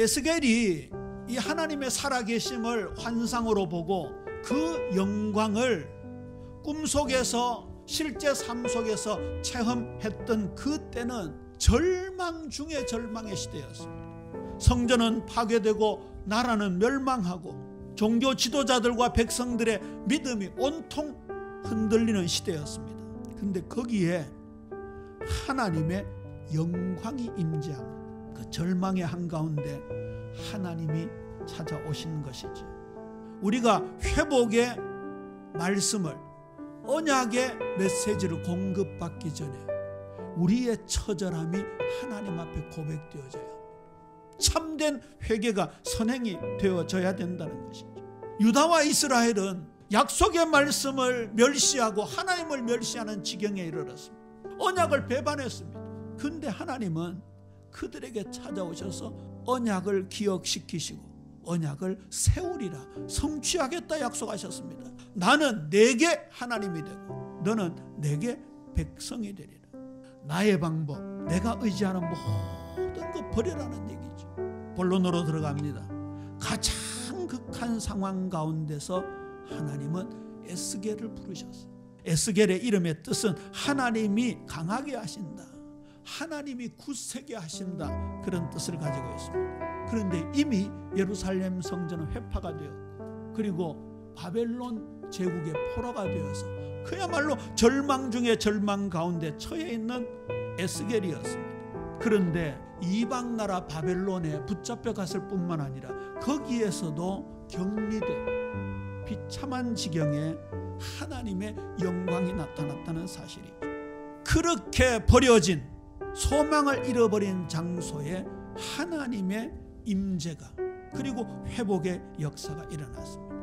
에스겔이 이 하나님의 살아계심을 환상으로 보고 그 영광을 꿈속에서 실제 삶 속에서 체험했던 그때는 절망 중에 절망의 시대였습니다. 성전은 파괴되고 나라는 멸망하고 종교 지도자들과 백성들의 믿음이 온통 흔들리는 시대였습니다. 근데 거기에 하나님의 영광이 임재합니다. 그 절망의 한가운데 하나님이 찾아오신 것이지. 우리가 회복의 말씀을, 언약의 메시지를 공급받기 전에 우리의 처절함이 하나님 앞에 고백되어져야 합니다. 참된 회개가 선행이 되어져야 된다는 것이죠. 유다와 이스라엘은 약속의 말씀을 멸시하고 하나님을 멸시하는 지경에 이르렀습니다. 언약을 배반했습니다. 근데 하나님은 그들에게 찾아오셔서 언약을 기억시키시고 언약을 세우리라, 성취하겠다 약속하셨습니다. 나는 내게 하나님이 되고 너는 내게 백성이 되리라. 나의 방법, 내가 의지하는 모든 것 버리라는 얘기죠. 본론으로 들어갑니다. 가장 극한 상황 가운데서 하나님은 에스겔을 부르셨어요. 에스겔의 이름의 뜻은 하나님이 강하게 하신다, 하나님이 굳세게 하신다, 그런 뜻을 가지고 있습니다. 그런데 이미 예루살렘 성전은 회파가 되었고 그리고 바벨론 제국의 포로가 되어서 그야말로 절망 중에 절망 가운데 처해 있는 에스겔이었습니다. 그런데 이방 나라 바벨론에 붙잡혀 갔을 뿐만 아니라 거기에서도 격리돼 비참한 지경에 하나님의 영광이 나타났다는 사실이죠. 그렇게 버려진, 소망을 잃어버린 장소에 하나님의 임재가 그리고 회복의 역사가 일어났습니다.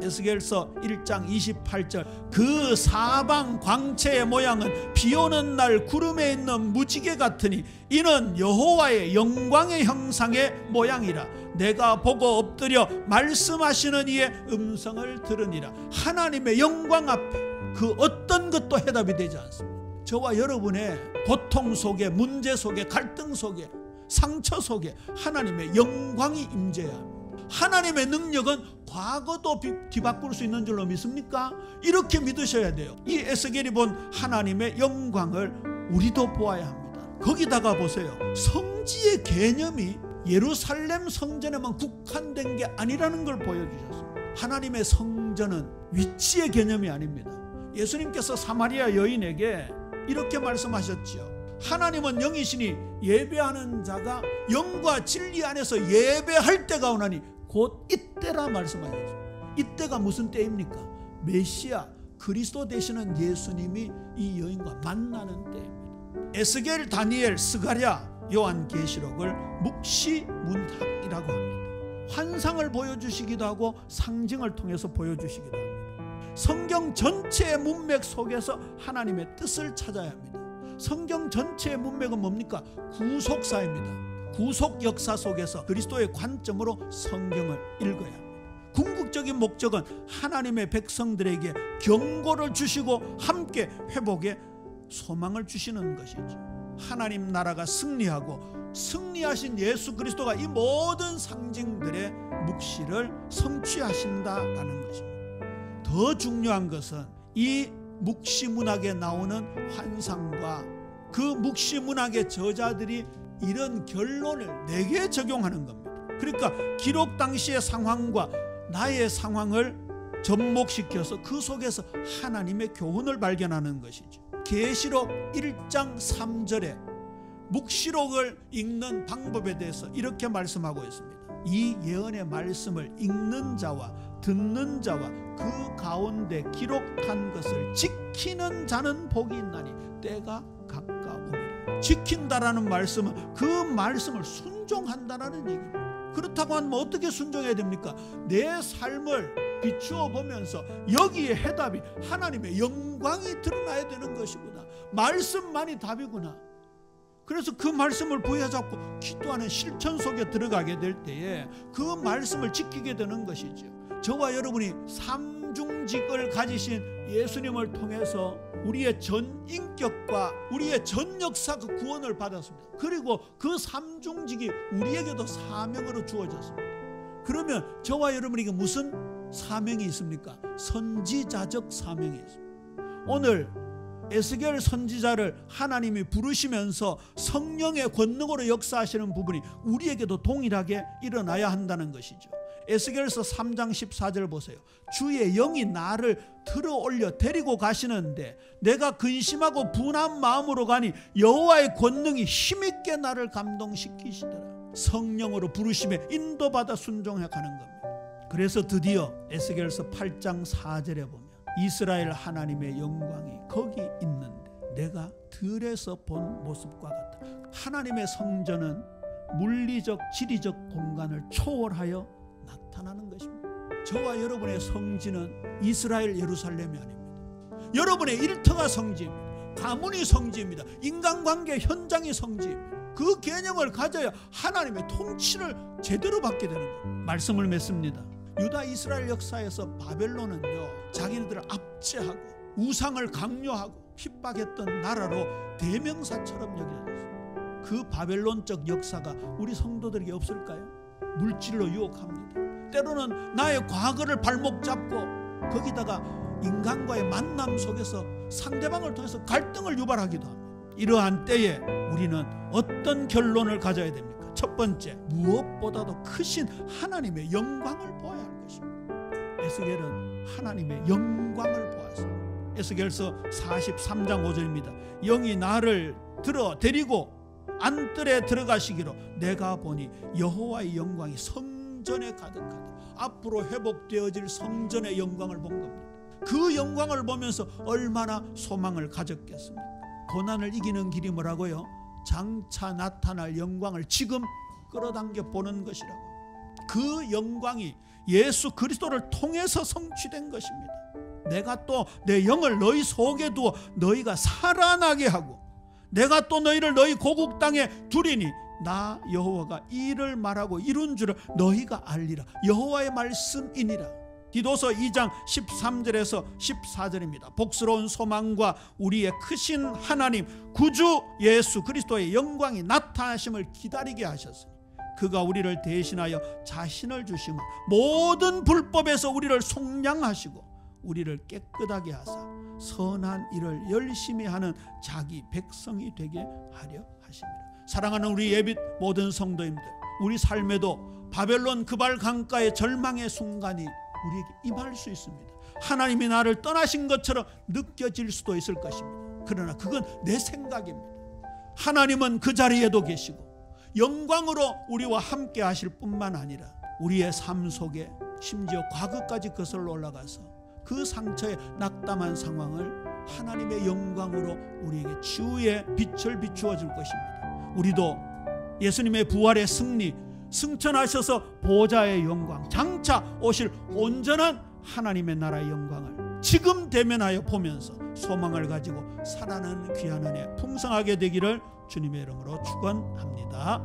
에스겔서 1장 28절, 그 사방 광채의 모양은 비오는 날 구름에 있는 무지개 같으니 이는 여호와의 영광의 형상의 모양이라. 내가 보고 엎드려 말씀하시는 이의 음성을 들으니라. 하나님의 영광 앞에 그 어떤 것도 해답이 되지 않습니다. 저와 여러분의 고통 속에, 문제 속에, 갈등 속에, 상처 속에 하나님의 영광이 임재해야 합니다. 하나님의 능력은 과거도 뒤바꿀 수 있는 줄로 믿습니까? 이렇게 믿으셔야 돼요. 이 에스겔이 본 하나님의 영광을 우리도 보아야 합니다. 거기다가 보세요. 성지의 개념이 예루살렘 성전에만 국한된 게 아니라는 걸 보여주셨습니다. 하나님의 성전은 위치의 개념이 아닙니다. 예수님께서 사마리아 여인에게 이렇게 말씀하셨죠. 하나님은 영이시니 예배하는 자가 영과 진리 안에서 예배할 때가 오나니 곧 이때라 말씀하셨습니다. 이때가 무슨 때입니까? 메시아 그리스도 되시는 예수님이 이 여인과 만나는 때입니다. 에스겔, 다니엘, 스가랴, 요한계시록을 묵시문학이라고 합니다. 환상을 보여주시기도 하고 상징을 통해서 보여주시기도 합니다. 성경 전체의 문맥 속에서 하나님의 뜻을 찾아야 합니다. 성경 전체의 문맥은 뭡니까? 구속사입니다. 구속 역사 속에서 그리스도의 관점으로 성경을 읽어야 합니다. 궁극적인 목적은 하나님의 백성들에게 경고를 주시고 함께 회복의 소망을 주시는 것이죠. 하나님 나라가 승리하고 승리하신 예수 그리스도가 이 모든 상징들의 묵시를 성취하신다라는 것입니다. 더 중요한 것은 이 묵시문학에 나오는 환상과 그 묵시문학의 저자들이 이런 결론을 내게 적용하는 겁니다. 그러니까 기록 당시의 상황과 나의 상황을 접목시켜서 그 속에서 하나님의 교훈을 발견하는 것이죠. 계시록 1장 3절에 묵시록을 읽는 방법에 대해서 이렇게 말씀하고 있습니다. 이 예언의 말씀을 읽는 자와 듣는 자와 그 가운데 기록한 것을 지키는 자는 복이 있나니 때가 가까우니라. 지킨다라는 말씀은 그 말씀을 순종한다라는 얘기입니다. 그렇다고 하면 어떻게 순종해야 됩니까? 내 삶을 비추어 보면서 여기에 해답이 하나님의 영광이 드러나야 되는 것이구나. 말씀만이 답이구나. 그래서 그 말씀을 부여잡고 기도하는 실천 속에 들어가게 될 때에 그 말씀을 지키게 되는 것이죠. 저와 여러분이 삼중직을 가지신 예수님을 통해서 우리의 전 인격과 우리의 전 역사가 구원을 받았습니다. 그리고 그 삼중직이 우리에게도 사명으로 주어졌습니다. 그러면 저와 여러분에게 무슨 사명이 있습니까? 선지자적 사명이 있습니다. 오늘 에스겔 선지자를 하나님이 부르시면서 성령의 권능으로 역사하시는 부분이 우리에게도 동일하게 일어나야 한다는 것이죠. 에스겔서 3장 14절 보세요. 주의 영이 나를 들어 올려 데리고 가시는데 내가 근심하고 분한 마음으로 가니 여호와의 권능이 힘있게 나를 감동시키시더라. 성령으로 부르심에 인도받아 순종해 가는 겁니다. 그래서 드디어 에스겔서 8장 4절에 보면 이스라엘 하나님의 영광이 거기 있는데 내가 들에서 본 모습과 같다. 하나님의 성전은 물리적 지리적 공간을 초월하여 나타나는 것입니다. 저와 여러분의 성지는 이스라엘 예루살렘이 아닙니다. 여러분의 일터가 성지입니다. 가문이 성지입니다. 인간관계 현장이 성지입니다. 그 개념을 가져야 하나님의 통치를 제대로 받게 되는 겁니다. 말씀을 맺습니다. 유다 이스라엘 역사에서 바벨론은요, 자기네들을 압제하고 우상을 강요하고 핍박했던 나라로 대명사처럼 여겨졌습니다. 그 바벨론적 역사가 우리 성도들에게 없을까요? 물질로 유혹합니다. 때로는 나의 과거를 발목 잡고 거기다가 인간과의 만남 속에서 상대방을 통해서 갈등을 유발하기도 합니다. 이러한 때에 우리는 어떤 결론을 가져야 됩니까? 첫 번째, 무엇보다도 크신 하나님의 영광을 보아야 할 것입니다. 에스겔은 하나님의 영광을 보았습니다. 에스겔서 43장 5절입니다. 영이 나를 들어 데리고 안뜰에 들어가시기로 내가 보니 여호와의 영광이 성전에 가득하다. 앞으로 회복되어질 성전의 영광을 본 겁니다. 그 영광을 보면서 얼마나 소망을 가졌겠습니까? 고난을 이기는 길이 뭐라고요? 장차 나타날 영광을 지금 끌어당겨 보는 것이라고. 그 영광이 예수 그리스도를 통해서 성취된 것입니다. 내가 또 내 영을 너희 속에 두어 너희가 살아나게 하고 내가 또 너희를 너희 고국 땅에 두리니 나 여호와가 이 일을 말하고 이룬 줄을 너희가 알리라. 여호와의 말씀이니라. 디도서 2장 13절에서 14절입니다. 복스러운 소망과 우리의 크신 하나님 구주 예수 그리스도의 영광이 나타나심을 기다리게 하셨으니 그가 우리를 대신하여 자신을 주시고 모든 불법에서 우리를 속량하시고 우리를 깨끗하게 하사 선한 일을 열심히 하는 자기 백성이 되게 하려 하십니다. 사랑하는 우리 예빛 모든 성도님들, 우리 삶에도 바벨론 그발 강가의 절망의 순간이 우리에게 임할 수 있습니다. 하나님이 나를 떠나신 것처럼 느껴질 수도 있을 것입니다. 그러나 그건 내 생각입니다. 하나님은 그 자리에도 계시고 영광으로 우리와 함께 하실 뿐만 아니라 우리의 삶 속에 심지어 과거까지 거슬러 올라가서 그 상처에 낙담한 상황을 하나님의 영광으로 우리에게 치유의 빛을 비추어 줄 것입니다. 우리도 예수님의 부활의 승리, 승천하셔서 보좌의 영광, 장차 오실 온전한 하나님의 나라의 영광을 지금 대면하여 보면서 소망을 가지고 살아가는 귀한 은혜 풍성하게 되기를 주님의 이름으로 축원합니다.